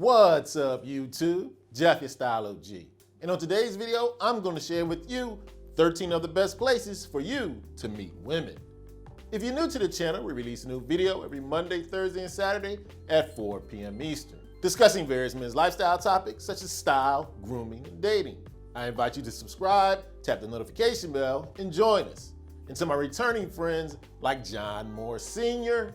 What's up, YouTube? Jeff, your Style O.G. And on today's video, I'm going to share with you 13 of the best places for you to meet women. If you're new to the channel, we release a new video every Monday, Thursday, and Saturday at 4 p.m. Eastern, discussing various men's lifestyle topics such as style, grooming, and dating. I invite you to subscribe, tap the notification bell, and join us. And to my returning friends like John Moore Sr.,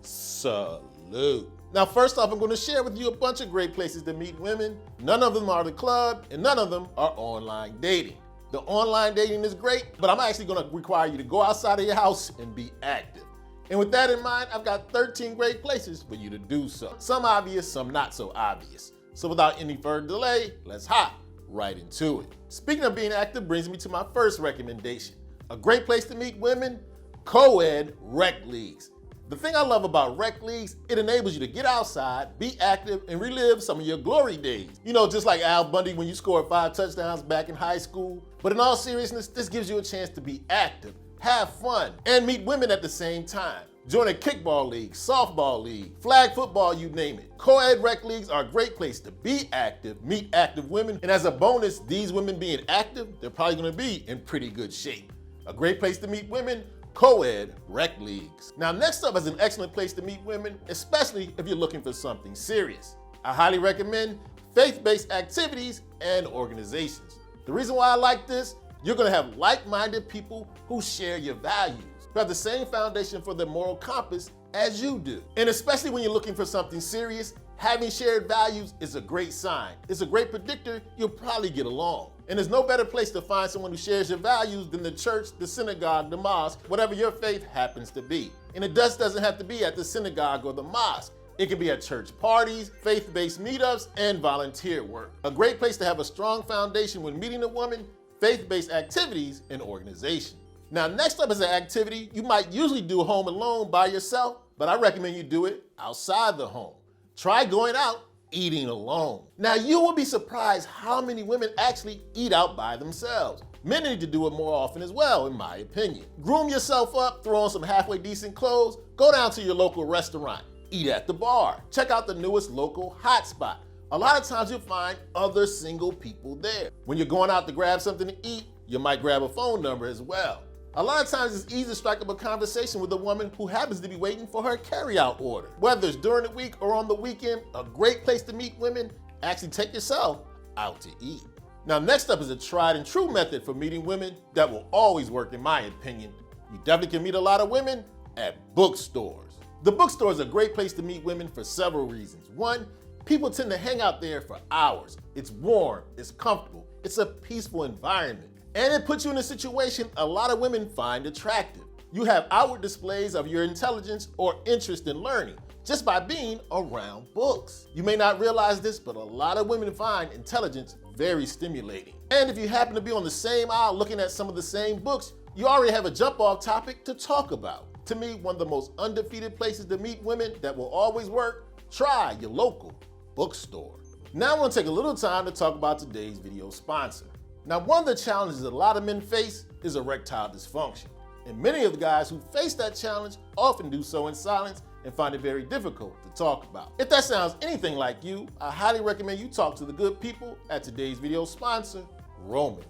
salute. Now, first off, I'm going to share with you a bunch of great places to meet women. None of them are the club, and none of them are online dating. The online dating is great, but I'm actually going to require you to go outside of your house and be active. And with that in mind, I've got 13 great places for you to do so. Some obvious, some not so obvious. So without any further delay, let's hop right into it. Speaking of being active brings me to my first recommendation. A great place to meet women, co-ed rec leagues. The thing I love about rec leagues, it enables you to get outside, be active, and relive some of your glory days. You know, just like Al Bundy when you scored 5 touchdowns back in high school. But in all seriousness, this gives you a chance to be active, have fun, and meet women at the same time. Join a kickball league, softball league, flag football, you name it. Co-ed rec leagues are a great place to be active, meet active women, and as a bonus, these women being active, they're probably gonna be in pretty good shape. A great place to meet women, co-ed rec leagues. Now, next up is an excellent place to meet women, especially if you're looking for something serious. I highly recommend faith-based activities and organizations. The reason why I like this, you're gonna have like-minded people who share your values, who have the same foundation for their moral compass as you do. And especially when you're looking for something serious, having shared values is a great sign. It's a great predictor you'll probably get along. And there's no better place to find someone who shares your values than the church, the synagogue, the mosque, whatever your faith happens to be. And it just doesn't have to be at the synagogue or the mosque. It can be at church parties, faith-based meetups, and volunteer work. A great place to have a strong foundation when meeting a woman, faith-based activities, and organization. Now, next up is an activity you might usually do home alone by yourself, but I recommend you do it outside the home. Try going out eating alone. Now, you will be surprised how many women actually eat out by themselves. Men need to do it more often as well, in my opinion. Groom yourself up, throw on some halfway decent clothes, go down to your local restaurant, eat at the bar, check out the newest local hotspot. A lot of times you'll find other single people there. When you're going out to grab something to eat, you might grab a phone number as well. A lot of times it's easy to strike up a conversation with a woman who happens to be waiting for her carry-out order. Whether it's during the week or on the weekend, a great place to meet women, actually take yourself out to eat. Now, next up is a tried and true method for meeting women that will always work in my opinion. You definitely can meet a lot of women at bookstores. The bookstore is a great place to meet women for several reasons. One, people tend to hang out there for hours. It's warm, it's comfortable, it's a peaceful environment. And it puts you in a situation a lot of women find attractive. You have outward displays of your intelligence or interest in learning just by being around books. You may not realize this, but a lot of women find intelligence very stimulating. And if you happen to be on the same aisle looking at some of the same books, you already have a jump-off topic to talk about. To me, one of the most undefeated places to meet women that will always work, try your local bookstore. Now I want to take a little time to talk about today's video sponsor. Now, one of the challenges that a lot of men face is erectile dysfunction. And many of the guys who face that challenge often do so in silence and find it very difficult to talk about. If that sounds anything like you, I highly recommend you talk to the good people at today's video sponsor, Roman.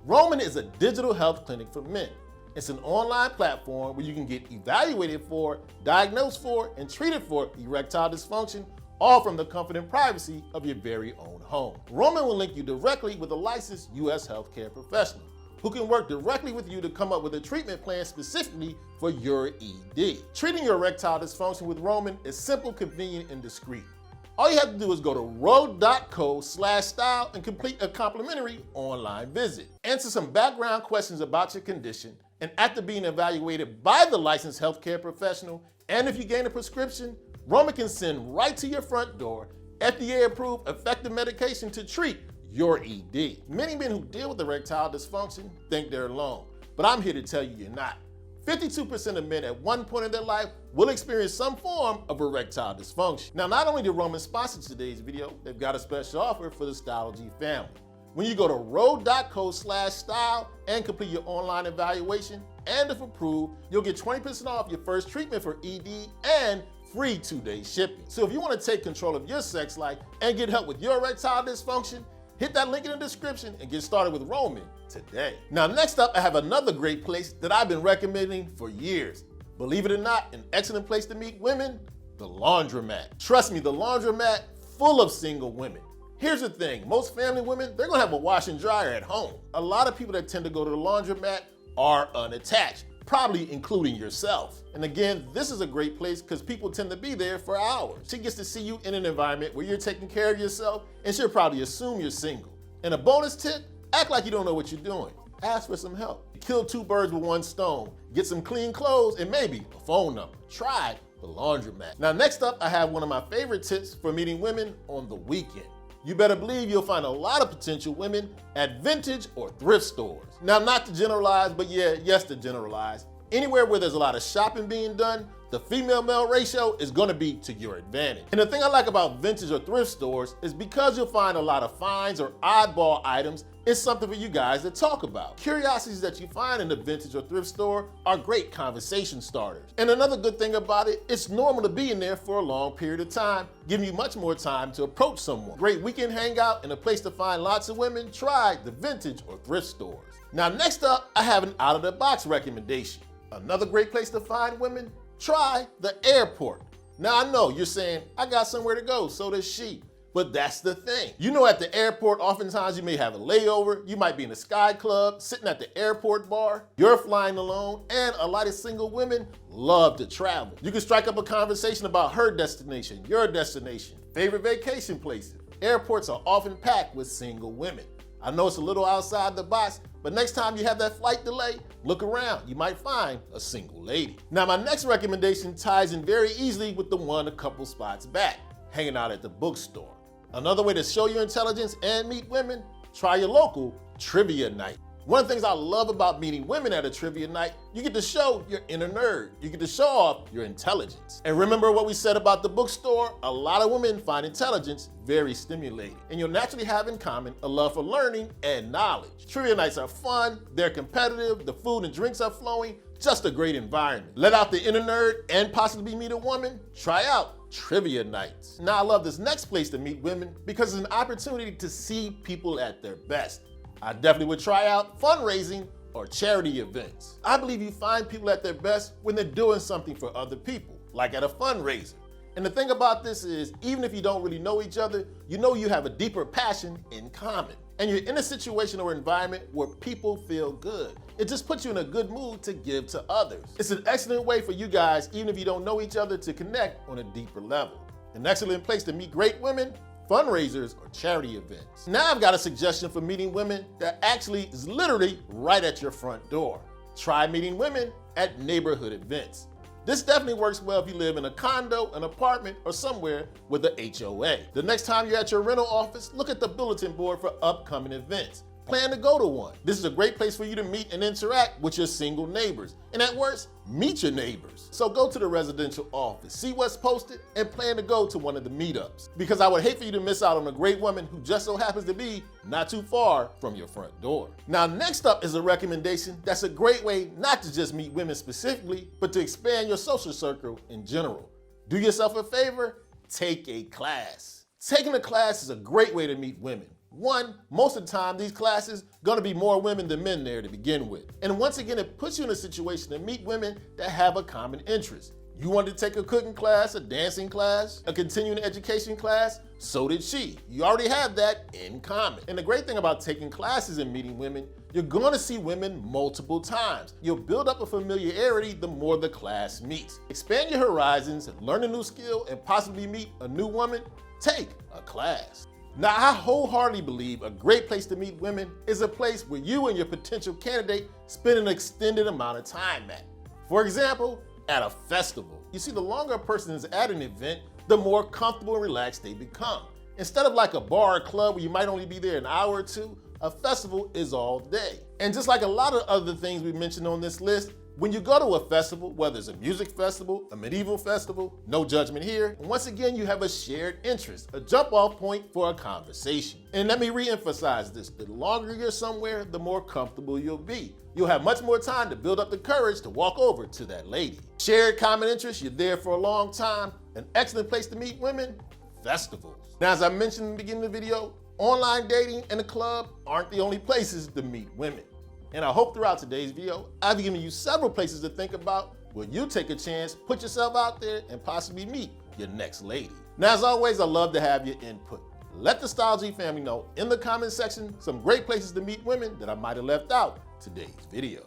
Roman is a digital health clinic for men. It's an online platform where you can get evaluated for, diagnosed for, and treated for erectile dysfunction, all from the comfort and privacy of your very own home. Roman will link you directly with a licensed U.S. healthcare professional who can work directly with you to come up with a treatment plan specifically for your ED. Treating your erectile dysfunction with Roman is simple, convenient, and discreet. All you have to do is go to ro.co/style and complete a complimentary online visit. Answer some background questions about your condition, and after being evaluated by the licensed healthcare professional, and if you gain a prescription, Roman can send right to your front door FDA-approved effective medication to treat your ED. Many men who deal with erectile dysfunction think they're alone, but I'm here to tell you you're not. 52% of men at one point in their life will experience some form of erectile dysfunction. Now, not only did Roman sponsor today's video, they've got a special offer for the Style O.G family. When you go to ro.co/style and complete your online evaluation, and if approved, you'll get 20% off your first treatment for ED and free 2-day shipping. So if you want to take control of your sex life and get help with your erectile dysfunction, hit that link in the description and get started with Roman today. Now, next up, I have another great place that I've been recommending for years. Believe it or not, an excellent place to meet women, the laundromat. Trust me, the laundromat, full of single women. Here's the thing, most family women, they're gonna have a wash and dryer at home. A lot of people that tend to go to the laundromat are unattached, probably including yourself. And again, this is a great place because people tend to be there for hours. She gets to see you in an environment where you're taking care of yourself, and she'll probably assume you're single. And a bonus tip, act like you don't know what you're doing. Ask for some help. Kill 2 birds with 1 stone. Get some clean clothes and maybe a phone number. Try the laundromat. Now, next up, I have one of my favorite tips for meeting women on the weekend. You better believe you'll find a lot of potential women at vintage or thrift stores. Now, not to generalize, but yes to generalize. Anywhere where there's a lot of shopping being done, the female-male ratio is gonna be to your advantage. And the thing I like about vintage or thrift stores is because you'll find a lot of finds or oddball items, it's something for you guys to talk about. Curiosities that you find in the vintage or thrift store are great conversation starters. And another good thing about it, it's normal to be in there for a long period of time, giving you much more time to approach someone. Great weekend hangout and a place to find lots of women, try the vintage or thrift stores. Now, next up, I have an out-of-the-box recommendation. Another great place to find women, try the airport. Now, I know you're saying, I got somewhere to go, so does she. But that's the thing. You know, at the airport, oftentimes you may have a layover, you might be in a sky club, sitting at the airport bar, you're flying alone, and a lot of single women love to travel. You can strike up a conversation about her destination, your destination, favorite vacation places. Airports are often packed with single women. I know it's a little outside the box, but next time you have that flight delay, look around. You might find a single lady. Now, my next recommendation ties in very easily with the one a couple spots back, hanging out at the bookstore. Another way to show your intelligence and meet women, try your local trivia night. One of the things I love about meeting women at a trivia night, you get to show your inner nerd. You get to show off your intelligence. And remember what we said about the bookstore? A lot of women find intelligence very stimulating. And you'll naturally have in common a love for learning and knowledge. Trivia nights are fun, they're competitive, the food and drinks are flowing, just a great environment. Let out the inner nerd and possibly meet a woman? Try out trivia nights. Now, I love this next place to meet women because it's an opportunity to see people at their best. I definitely would try out fundraising or charity events. I believe you find people at their best when they're doing something for other people, like at a fundraiser. And the thing about this is, even if you don't really know each other, you know you have a deeper passion in common. And you're in a situation or environment where people feel good. It just puts you in a good mood to give to others. It's an excellent way for you guys, even if you don't know each other, to connect on a deeper level. An excellent place to meet great women, fundraisers, or charity events. Now I've got a suggestion for meeting women that actually is literally right at your front door. Try meeting women at neighborhood events. This definitely works well if you live in a condo, an apartment, or somewhere with a HOA. The next time you're at your rental office, look at the bulletin board for upcoming events. Plan to go to one. This is a great place for you to meet and interact with your single neighbors. And at worst, meet your neighbors. So go to the residential office, see what's posted, and plan to go to one of the meetups. Because I would hate for you to miss out on a great woman who just so happens to be not too far from your front door. Now, next up is a recommendation that's a great way not to just meet women specifically, but to expand your social circle in general. Do yourself a favor, take a class. Taking a class is a great way to meet women. One, most of the time, these classes gonna be more women than men there to begin with. And once again, it puts you in a situation to meet women that have a common interest. You wanted to take a cooking class, a dancing class, a continuing education class, so did she. You already have that in common. And the great thing about taking classes and meeting women, you're gonna see women multiple times. You'll build up a familiarity the more the class meets. Expand your horizons, learn a new skill, and possibly meet a new woman, take a class. Now, I wholeheartedly believe a great place to meet women is a place where you and your potential candidate spend an extended amount of time at. For example, at a festival. You see, the longer a person is at an event, the more comfortable and relaxed they become. Instead of like a bar or club where you might only be there an hour or two, a festival is all day. And just like a lot of other things we mentioned on this list, when you go to a festival, whether it's a music festival, a medieval festival, no judgment here, and once again, you have a shared interest, a jump-off point for a conversation. And let me re-emphasize this, the longer you're somewhere, the more comfortable you'll be. You'll have much more time to build up the courage to walk over to that lady. Shared common interest, you're there for a long time, An excellent place to meet women? Festivals. Now, as I mentioned in the beginning of the video, online dating and the club aren't the only places to meet women. And I hope throughout today's video, I've given you several places to think about where you take a chance, put yourself out there, and possibly meet your next lady. Now, as always, I love to have your input. Let the Style O.G family know in the comment section some great places to meet women that I might have left out today's video.